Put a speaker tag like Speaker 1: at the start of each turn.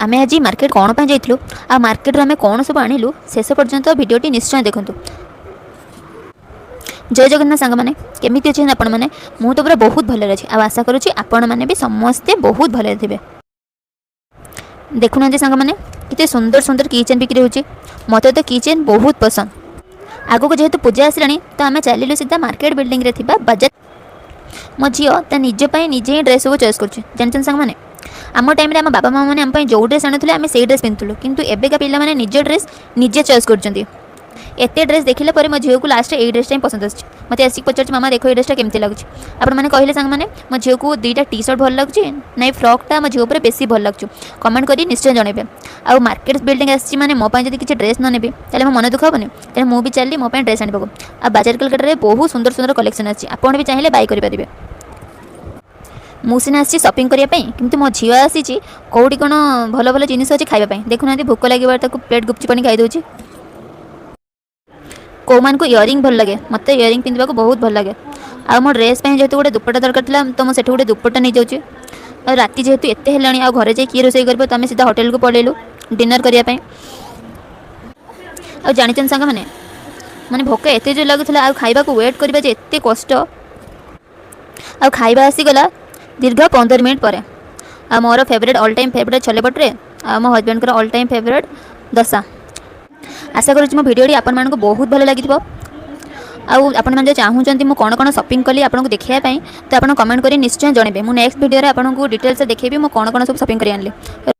Speaker 1: आमे आज मार्केट कौन पर जाइलु आ मार्केट आम कौन सब आणिलु शेष पर्यंत भिडियोटी निश्चय देखूँ। जय जगन्नाथ सांग मैंने केमी अच्छे आपण मैंने मुझे तो पूरा बहुत भल अच्छी आशा करुँच आपण मैंने भी समस्ते बहुत भल थे। देखुना सांग मैंने कितने सुंदर सुंदर किचेन बिक्री होची मत तो किचेन बहुत पसंद। आगो को जेहेतु पूजा आसला तो आम चलिलु सीधा मार्केट बिल्डिंग रे थिबा बजाज। मो झील ता निजे निजे ही ड्रेस सब चॉइस कर सांग मैंने आम टाइम आम बाबा माँ मैंने आम जो ड्रेस आणुले आम से ड्रेस पिंधुलु किंतु एबेका पिला माने निज ड्रेस निजे चॉइस कर एते ड्रेस देखला पर मो झील को लास्ट ए ड्रेस पसंद आसी मत आसिक पचार मामा देखो ये ड्रेसटा केमती लगुच आपण मैंने कहले सांग मैंने मो झील को दुईटा टी शर्ट भल लगुच ना फ्रॉकटा मो झील बेसी भल लगुच कमेंट करी निश्चय जनइबे। आ मार्केट बिल्डिंग आसी माने मो पाई जदि किछि ड्रेस न नेबे ताले मो मन दुख हेबनी ताले मु भी चलली मो पाई ड्रेस आनिबो। आ बाजार कलकत्ता रे बहुत सुंदर सुंदर कलेक्शन आछि आपण भी चाहिले बाय करि परिबे। मु सिना आसी शॉपिंग करिया पई किंतु मो झील आसी कोठी कोन भल भल जिनिस अछि खाइबा पई देखुना भूक लागिबार ताकू प्लेट गुपचुप पानी खाइ दोछि। कौ मान को इयरिंग भल लगे मत इयरिंग पिंधवा को बहुत भल लगे। आ मो ड्रेस जेहेतु गोटे दुपट्टा दरकार था तो मुझे गोटे दुपट्टा नहीं जाऊँगी। राति जेहेतु एत है घरे जाए किए रोसे कर तो आम सीधा होटेल को पलैलु डिनर करने। आ जानी सांग मैंने माने भोक एत जो लगुला आ खाइबा को वेट करवा एत कष्ट आ खाइबा आसीगला दीर्घ 15 मिनट पर। आ मोर favourite all time favourite chole bhature आ मो हजबैंड को ऑल टाइम फेवरेट दशा। आशा करुँच मो भिडियोटी आपण मानक बहुत भल लगी आपण मैंने चाहूँगी मुझे कौन कौन शॉपिंग कली आपको देखापी तो आप कमेंट करी निश्चय जनइबे। मु नेक्स्ट वीडियो रे आपको डिटेल्स देखी मु कौन कौन सब शॉपिंग कर आनली।